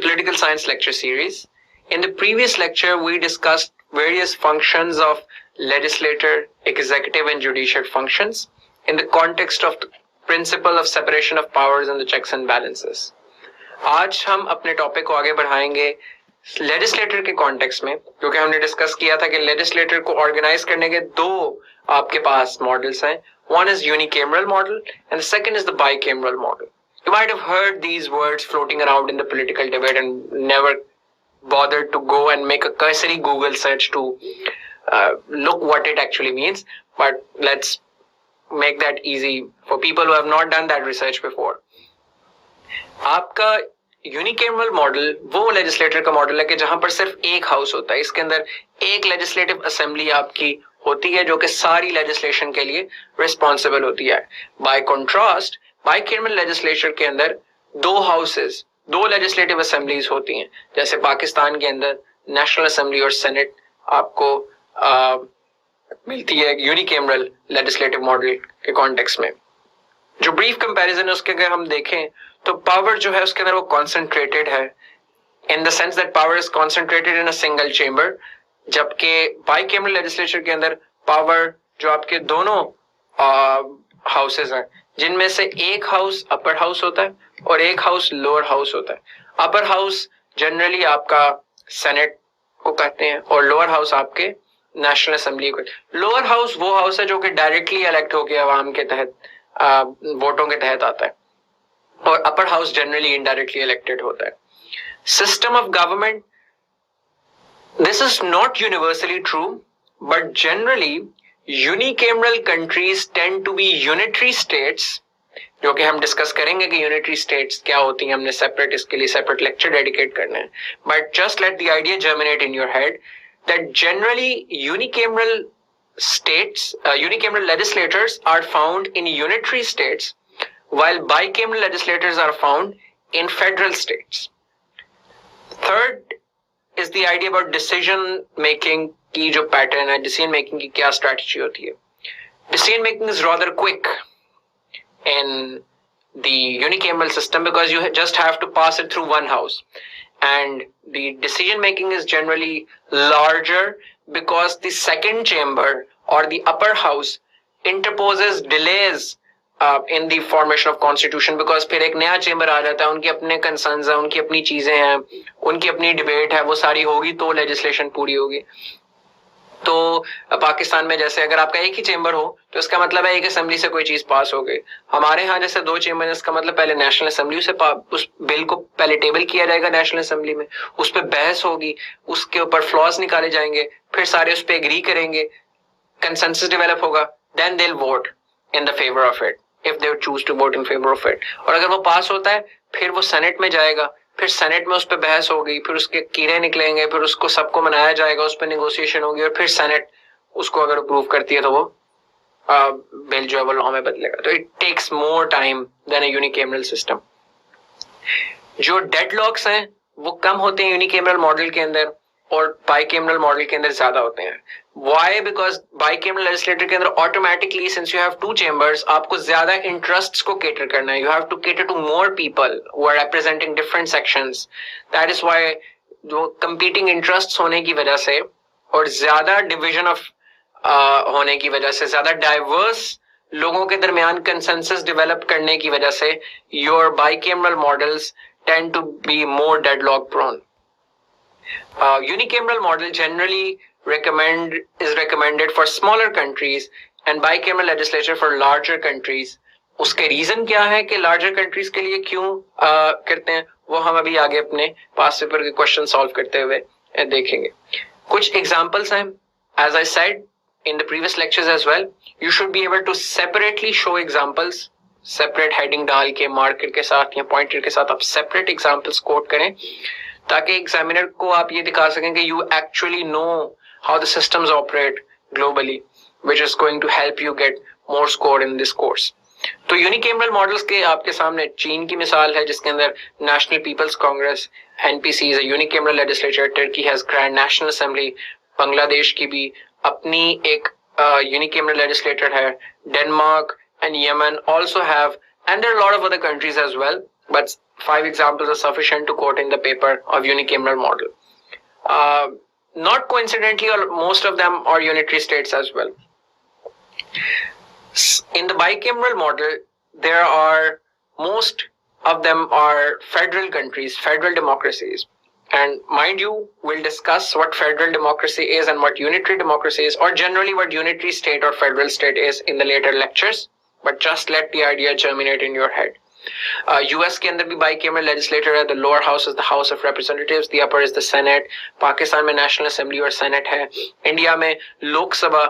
Political Science lecture series. In the previous lecture, we discussed various functions of legislature, executive and judicial functions in the context of the principle of separation of powers and the checks and balances. आज हम अपने topic को आगे बढ़ाएंगे legislator के context में, क्योंकि हमने डिस्कस किया था कि लेजिस्लेटर को ऑर्गेनाइज करने के दो आपके पास मॉडल्स हैं. One is unicameral model and the second is the bicameral model. You might have heard these words floating around in the political debate and never bothered to go and make a cursory Google search to look what it actually means. But let's make that easy for people who have not done that research before. आपका यूनिकेमरल model वो legislator का model है कि जहां पर सिर्फ एक house होता है. इसके अंदर एक लेजिस्लेटिव असेंबली आपकी होती है जो कि सारी लेजिस्लेशन के लिए रिस्पॉन्सिबल होती है. बाय कॉन्ट्रास्ट बाइकेमरल लेजिस्लेचर के अंदर दो हाउसेस, दो लेजिस्लेटिव असेंबलीज होती हैं. जैसे पाकिस्तान के अंदर नेशनल असेंबली और सेनेट आपको मिलती है यूनिकेमरल लेजिस्लेटिव मॉडल के कॉन्टेक्स्ट में. जो ब्रीफ कंपैरिजन है उसके अगर हम देखें तो पावर जो है उसके अंदर वो कॉन्सेंट्रेटेड है in the sense that power is concentrated in a single chamber, जबकि बाइकेमरल लेजिस्लेचर के अंदर पावर जो आपके दोनों हाउसेस हैं जिनमें से एक हाउस अपर हाउस होता है और एक हाउस लोअर हाउस होता है. अपर हाउस जनरली आपका सेनेट को कहते हैं और लोअर हाउस आपके नेशनल असेंबली को. लोअर हाउस वो हाउस है जो कि डायरेक्टली इलेक्ट होकर आवाम के तहत वोटों के तहत आता है और upper house generally indirectly elected होता है. System of government, this is not universally true but generally unicameral countries tend to be unitary states, जो कि हम डिस्कस करेंगे कि यूनिटरी स्टेट्स क्या होती हैं. हमने सेपरेट इसके लिए सेपरेट लेक्चर डेडिकेट करना है. But just let the idea germinate in your head that generally unicameral states, unicameral legislators are found in unitary states, while bicameral legislators are found in federal states. Third is the idea about decision making की जो pattern है, decision making की क्या strategy होती है. Decision making is rather quick in the unicameral system because you just have to pass it through one house, and the decision making is generally larger because the second chamber or the upper house interposes delays in the formation of constitution, because फिर एक नया chamber आ जाता है, उनके अपने concerns हैं, उनकी अपनी चीजें हैं, उनकी अपनी डिबेट है, वो सारी होगी तो लेजिस्लेशन पूरी होगी. तो पाकिस्तान में जैसे अगर आपका एक ही चेंबर हो तो इसका मतलब है एक असेंबली से कोई चीज पास हो गई. हमारे यहाँ जैसे दो चेंबर है, इसका मतलब पहले नेशनल असेंबली से उस बिल को पहले टेबल किया जाएगा नेशनल असेंबली में, उस पर बहस होगी, उसके ऊपर फ्लॉज निकाले जाएंगे, फिर सारे उस पर एग्री करेंगे, कंसेंसस डेवलप होगा, then they will vote in the favour of it if they choose to vote in favour of it. और अगर वो पास होता है फिर वो सेनेट में जाएगा, फिर सेनेट में उस पर बहस होगी, फिर उसके कीड़े निकलेंगे, फिर उसको सबको मनाया जाएगा, उस पर नेगोशिएशन होगी और फिर सेनेट उसको अगर अप्रूव करती है तो वो बिल जो है वो लॉ में बदलेगा. तो it takes more time than a unicameral system. जो डेडलॉक्स हैं वो कम होते हैं यूनिकेमरल मॉडल के अंदर और बाइकेमरल मॉडल के अंदर ज्यादा होते हैं. Why? Because bicameral legislature के अंदर automatically since you have two chambers आपको ज्यादा interests को cater करना है. You have to cater to more people who are representing different sections. That is why जो competing interests होने की वजह से और ज्यादा division of होने की वजह से, ज्यादा diverse लोगों के दरमियान consensus develop करने की वजह से your bicameral models tend to be more deadlock prone. Unicameral model generally is recommended for smaller countries and bicameral legislature for larger countries. उसके रीजन क्या है कि larger countries के लिए क्यों करते हैं वो हम अभी आगे अपने पास्ट पेपर के क्वेश्चन सॉल्व करते हुए देखेंगे. कुछ एग्जांपल्स हैं. As I said in the previous lectures as well, you should be able to separately show examples. Separate heading डाल के मार्कर के साथ या पॉइंटर के साथ आप सेपरेट एग्जांपल्स कोट करें ताकि एग्जामिनर को आप ये दिखा सकें कि you actually know how the systems operate globally, which is going to help you get more score in this course. तो यूनिकेमरल मॉडल्स के आपके सामने चीन की मिसाल है जिसके अंदर national people's congress NPC is a unicameral legislature. Turkey has grand national assembly. Bangladesh की भी अपनी एक यूनिकेमरल लेजिस्लेटर है. Denmark and Yemen also have, and there are lot of other countries as well, but 5 examples are sufficient to quote in the paper of unicameral model. Not coincidentally, most of them are unitary states as well. In the bicameral model, most of them are federal countries, federal democracies. And mind you, we'll discuss what federal democracy is and what unitary democracy is, or generally what unitary state or federal state is in the later lectures. But just let the idea germinate in your head. US के अंदर भी bicameral legislature है. The lower house is the House of Representatives, the upper is the Senate. Pakistan में National Assembly और Senate है. India में लोक सभा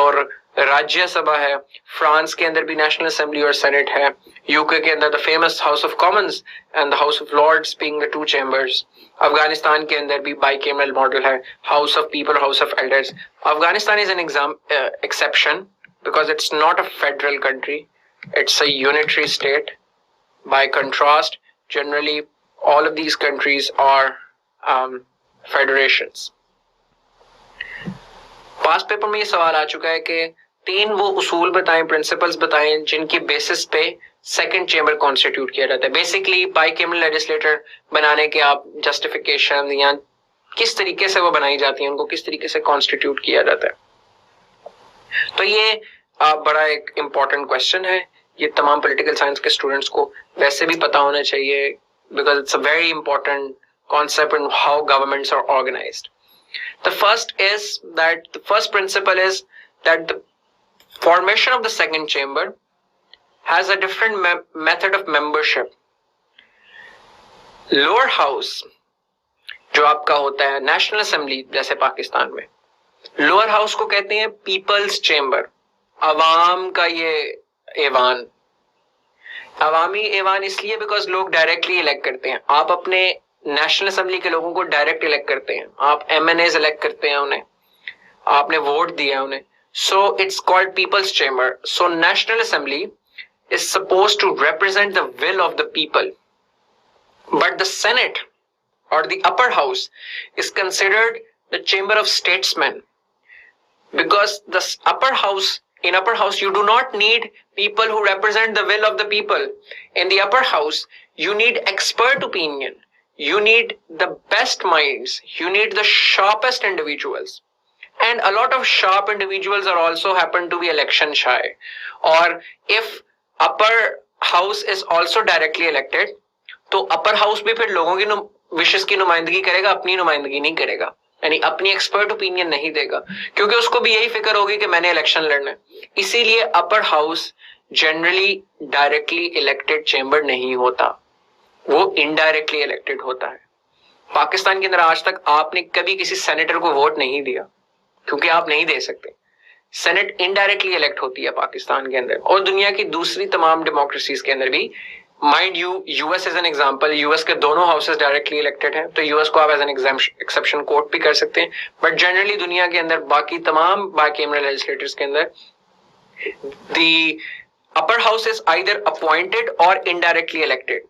और राज्य सभा है. फ्रांस के अंदर भी National Assembly और Senate है. UK के अंदर the famous House of Commons and the House of Lords being the 2 chambers. Afghanistan के अंदर भी bicameral model है. House of People, House of Elders. Afghanistan is an exception because it's not a federal country. It's a unitary state. By contrast, generally, all of these countries are federations. Past paper में ये सवाल आ चुका है कि 3 वो उसूल बताएं, principles बताएं, जिनकी basis पे second chamber constitute किया जाता है. Basically, bicameral legislature बनाने के आप justification या किस तरीके से वो बनाई जाती हैं, उनको किस तरीके से constitute किया जाता है. तो ये बड़ा एक important question है. ये तमाम पॉलिटिकल साइंस के स्टूडेंट्स को वैसे भी पता होना चाहिए because it's a very important concept in how governments are organized. The first principle is that the formation of the second chamber has a different method of membership. Lower house जो आपका होता है नेशनल असेंबली जैसे पाकिस्तान में, lower house को कहते हैं peoples chamber, अवाम का ये ऐवान. अवामी ऐवान इसलिए बिकॉज लोग डायरेक्टली इलेक्ट करते हैं. आप अपने नेशनल असेंबली के लोगों को डायरेक्ट इलेक्ट करते हैं, आप MNAs इलेक्ट करते हैं उन्हें, आपने वोट दिया उन्हें. So it's called people's chamber. So national assembly is suppose to represent the will of the people, but the senate or the upper house is considered the chamber of statesmen, because the in upper house you do not need people who represent the will of the people. In the upper house you need expert opinion, you need the best minds, you need the sharpest individuals, and a lot of sharp individuals are also happen to be election shy. Or if upper house is also directly elected, तो upper house भी फिर लोगों की विशेष की नुमाइंदगी करेगा, अपनी नुमाइंदगी नहीं करेगा, यानी अपनी एक्सपर्ट ओपिनियन नहीं देगा, क्योंकि उसको भी यही फिक्र होगी कि मैंने इलेक्शन लड़ना है. इसीलिए अपर house generally directly elected chamber नहीं होता, वो इनडायरेक्टली इलेक्टेड होता है. पाकिस्तान के अंदर आज तक आपने कभी किसी सेनेटर को वोट नहीं दिया, क्योंकि आप नहीं दे सकते. सेनेट इनडायरेक्टली इलेक्ट होती है पाकिस्तान के अंदर, और दुनिया की दूसरी तमाम डेमोक्रेसीज के अंदर भी. Mind you, US as an example, US के दोनों हाउसेस डायरेक्टली इलेक्टेड हैं, तो यूएस को आप एज एन एक्सेप्शन कोट भी कर सकते हैं. बट जनरली दुनिया के अंदर बाकी तमाम बाइकैमरल लेजिस्लेटर्स के अंदर the upper house is either appointed और इनडायरेक्टली इलेक्टेड.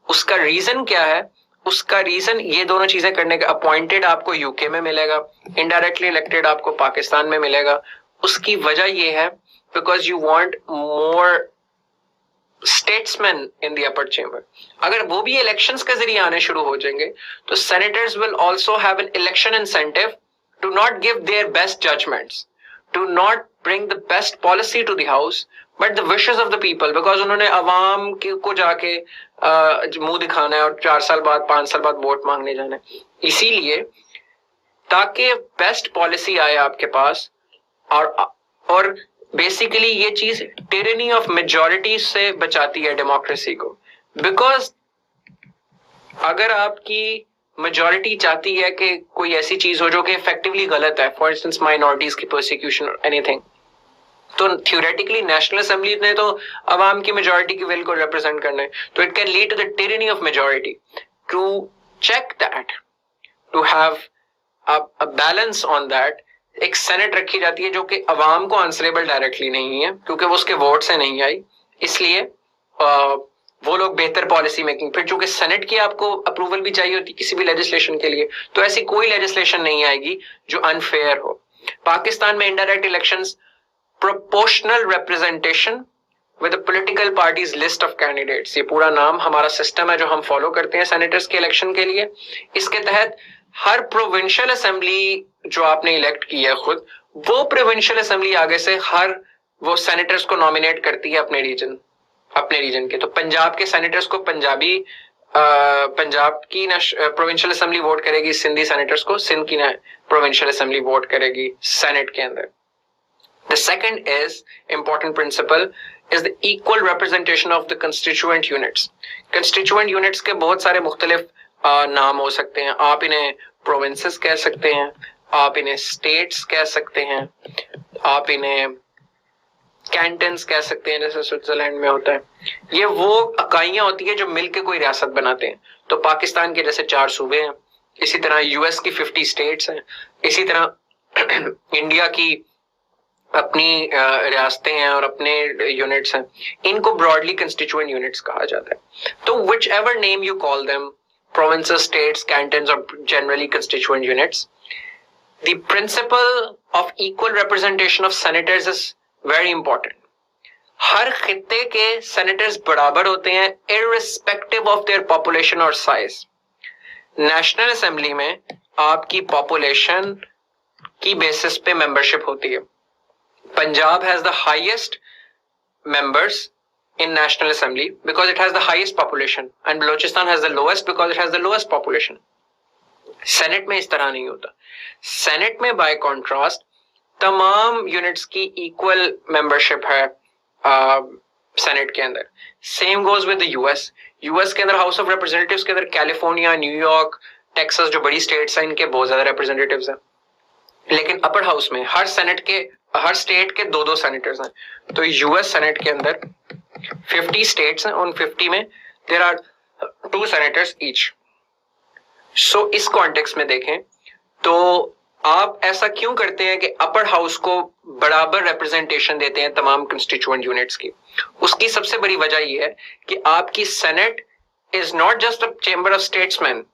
उसका रीजन क्या है? उसका रीजन ये दोनों चीजें करने का, अपॉइंटेड आपको यूके में मिलेगा, इनडायरेक्टली इलेक्टेड आपको पाकिस्तान में मिलेगा. उसकी वजह ये है because you want more statesmen in the upper chamber. अगर वो भी इलेक्शंस के जरिए आने शुरू हो जाएंगे तो senators will also have an election incentive to not give their best judgments, to not bring the best policy to the house, but the wishes of the people, because उन्होंने अवाम को जाके मुंह दिखाना है और 4 साल बाद 5 साल बाद वोट मांगने जाना है. इसीलिए ताकि बेस्ट पॉलिसी आए आपके पास, और बेसिकली ये चीज टिरेनी ऑफ मेजॉरिटी से बचाती है डेमोक्रेसी को. बिकॉज अगर आपकी मेजॉरिटी चाहती है कि कोई ऐसी चीज हो जो कि इफेक्टिवली गलत है, फॉर इंस्टेंस माइनॉरिटीज की परसिक्यूशन और एनीथिंग, तो थ्योरेटिकली नेशनल असेंबली ने तो अवाम की मेजॉरिटी की विल को रिप्रेजेंट करना है, तो it can lead to the tyranny of majority. To check that, to have a balance on that, एक सेनेट रखी जाती है जो कि अवाम को आंसरेबल डायरेक्टली नहीं है, क्योंकि वो उसके वोट से नहीं आई, इसलिए वो लोग बेहतर पॉलिसी मेकिंग. फिर चूंकि सेनेट की आपको अप्रूवल भी चाहिए होती किसी भी लेजिस्लेशन के लिए, तो ऐसी कोई लेजिस्लेशन नहीं आएगी जो अनफेयर हो. पाकिस्तान में indirect elections, proportional representation with the political parties list of candidates. ये पूरा नाम हमारा सिस्टम है जो हम फॉलो करते हैं सेनेटर्स के इलेक्शन के लिए. इसके तहत हर प्रोविंशियल असेंबली जो आपने इलेक्ट की है खुद, वो प्रोविंशियल असेंबली आगे से हर वो सेनेटर्स को नॉमिनेट करती है अपने रीजन के. तो पंजाब के सेनेटर्स को पंजाब की प्रोविंशियल असेंबली वोट करेगी, सिंधी सेनेटर्स को सिंध की प्रोविंशियल असेंबली वोट करेगी सेनेट के अंदर. The second is important principle is the equal representation of the constituent units. Constituent units के बहुत सारे मुख्तलिफ नाम हो सकते हैं. आप इन्हें provinces कह सकते हैं, आप इन्हें states कह सकते हैं, आप इन्हें cantons कह सकते हैं जैसे स्विट्जरलैंड में होता है. ये वो इकाइयां होती है जो मिलकर कोई रियासत बनाते हैं. तो पाकिस्तान के जैसे 4 सूबे हैं, इसी तरह यूएस की 50 स्टेट्स हैं, इसी तरह इंडिया की अपनी रियासतें हैं और अपने यूनिट्स हैं. इनको ब्रॉडली कंस्टिट्यूएंट यूनिट्स कहा जाता है. तो whichever name you call them, provinces, states, cantons और generally constituent units, the principle of equal representation of senators is very important. हर खित्ते के सेनेटर्स बराबर होते हैं इररिस्पेक्टिव ऑफ देयर पॉपुलेशन और साइज. नेशनल असेंबली में आपकी पॉपुलेशन की बेसिस पे मेंबरशिप होती है. Punjab has the highest members in National Assembly because it has the highest population, and Balochistan has the lowest because it has the lowest population. Senate में इस तरह नहीं होता. Senate में by contrast तमाम units की equal membership है Senate के अंदर. Same goes with the US. US के अंदर House of Representatives के अंदर कैलिफोर्निया, न्यूयॉर्क, टेक्सास जो बड़ी states हैं इनके बहुत ज्यादा representatives हैं. लेकिन अपर हाउस में हर स्टेट के 2-2 सेनेटर्स हैं. तो यूएस सेनेट के अंदर 50 स्टेट्स हैं, उन 50 में देयर आर 2 सेनेटर्स ईच. सो इस कॉन्टेक्स्ट में देखें तो आप ऐसा क्यों करते हैं कि अपर हाउस को बराबर रिप्रेजेंटेशन देते हैं तमाम कंस्टिट्यूएंट यूनिट्स की? उसकी सबसे बड़ी वजह यह है कि आपकी senate is not just a chamber of statesman,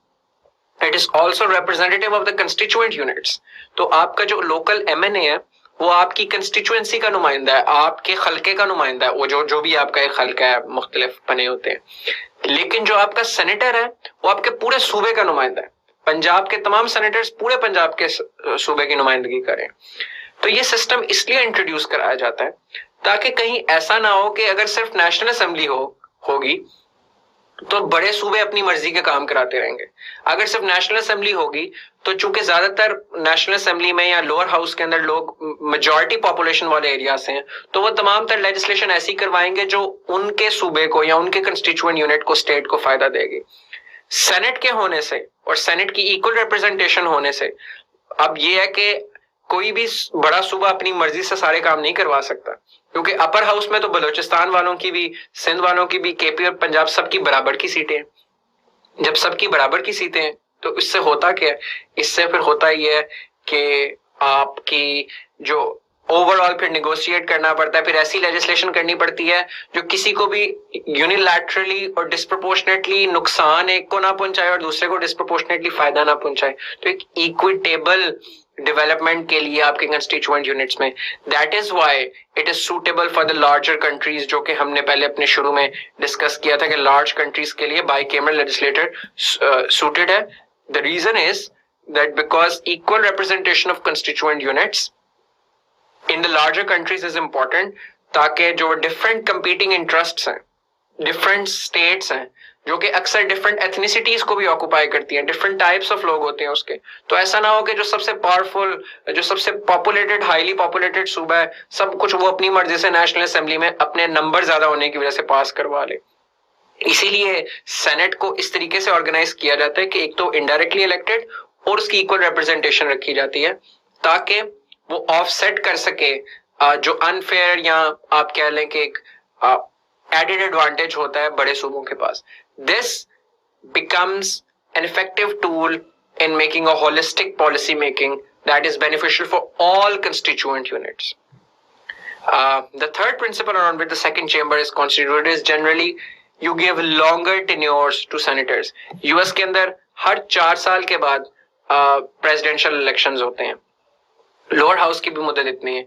it is also representative of the constituent units. तो आपका जो लोकल एमएनए है वो आपकी कंस्टिट्यूएंसी का नुमाइंदा है, आपके खलके का नुमाइंदा है. वो जो भी आपका एक खलका है, मुख्तलिफ बने होते हैं. लेकिन जो आपका सेनेटर है वो आपके पूरे सूबे का नुमाइंदा है. पंजाब के तमाम सेनेटर्स पूरे पंजाब के सूबे की नुमाइंदगी करें. तो ये सिस्टम इसलिए इंट्रोड्यूस कराया जाता है ताकि कहीं ऐसा ना हो कि अगर सिर्फ नेशनल असेंबली होगी तो बड़े सूबे अपनी मर्जी के काम कराते रहेंगे. अगर सिर्फ नेशनल असेंबली होगी तो चूंकि ज्यादातर नेशनल असेंबली में या लोअर हाउस के अंदर लोग मेजॉरिटी पॉपुलेशन वाले एरियाज हैं, तो वो तमाम तर लेजिस्लेशन ऐसी करवाएंगे जो उनके सूबे को या उनके कंस्टिट्यूएंट यूनिट को, स्टेट को फायदा देगी. सेनेट के होने से और सेनेट की इक्वल रिप्रेजेंटेशन होने से अब ये है कि कोई भी बड़ा सूबा अपनी मर्जी से सारे काम नहीं करवा सकता, क्योंकि अपर हाउस में तो बलूचिस्तान वालों की भी, सिंध वालों की भी, केपी और पंजाब सबकी बराबर की सीटें हैं. जब सबकी बराबर की सीटें हैं तो इससे होता क्या है? इससे फिर होता ये है कि आपकी जो ओवरऑल फिर निगोशिएट करना पड़ता है, फिर ऐसी लेजिस्लेशन करनी पड़ती है जो किसी को भी यूनिलैटरली और डिस्प्रोपोर्शनेटली नुकसान एक को ना पहुंचाए और दूसरे को डिस्प्रोपोर्शनेटली फायदा ना पहुंचाए. तो एक इक्विटेबल डेवलपमेंट के लिए आपके कंस्टिट्यूएंट यूनिट्स में, that is why it is suitable for the larger countries, जो कि हमने पहले अपने शुरू में डिस्कस किया था कि लार्ज कंट्रीज के लिए बाइकैमरल लेजिस्लेटर सूटेड है. The reason is that because equal representation of constituent units in the larger countries is important, ताकि जो डिफरेंट कंपीटिंग इंटरेस्ट्स हैं, डिफरेंट स्टेट्स हैं जो कि अक्सर डिफरेंट एथनिसिटीज को भी ऑक्युपाई करती हैं, डिफरेंट टाइप्स ऑफ लोग होते हैं उसके, तो ऐसा ना हो कि जो सबसे पावरफुल, जो सबसे पॉपुलेटेड, हाईली पॉपुलेटेड सूबा है, सब कुछ वो अपनी मर्जी से नेशनल असेंबली में अपने नंबर ज्यादा होने की वजह से पास करवा ले. इसीलिए सेनेट को इस तरीके से ऑर्गेनाइज किया जाता है कि एक तो इनडायरेक्टली इलेक्टेड और उसकी इक्वल रिप्रेजेंटेशन रखी जाती है ताकि वो ऑफसेट कर सके जो अनफेयर या आप कह लें कि एक एडेड एडवांटेज होता है बड़े सूबों के पास. This becomes an effective tool in making a holistic policy making that is beneficial for all constituent units. The third principle around which the second chamber is constituted is generally you give longer tenures to senators. US के अंदर हर 4 साल के बाद presidential elections होते हैं. Lower house की भी मुद्दत इतनी है,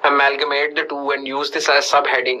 amalgamate the two and use this as sub heading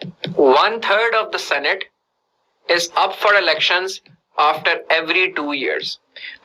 1/3 of the Senate is up for elections after every 2 years.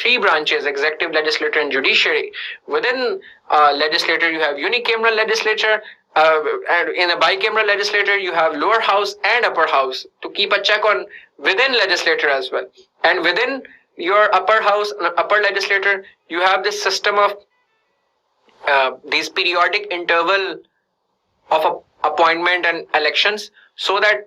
3 branches, executive, legislature and judiciary. Within legislature you have unicameral legislature, and in a bicameral legislature you have lower house and upper house to keep a check on within legislature as well. And within your upper house, upper legislature, you have this system of these periodic interval of appointment and elections, so that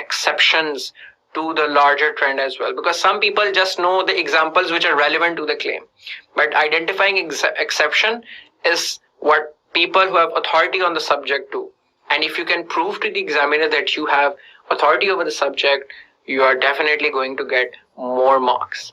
exceptions to the larger trend as well, because some people just know the examples which are relevant to the claim, but identifying exception is what people who have authority on the subject do. And if you can prove to the examiner that you have authority over the subject, you are definitely going to get more marks.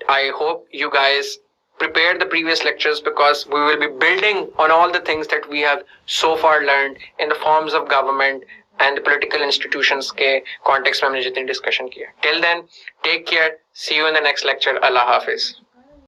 I hope you guys prepare the previous lectures, because we will be building on all the things that we have so far learned in the forms of government and the political institutions ke context mein humne jitni discussion kiya. Till then, take care. See you in the next lecture. Allah Hafiz.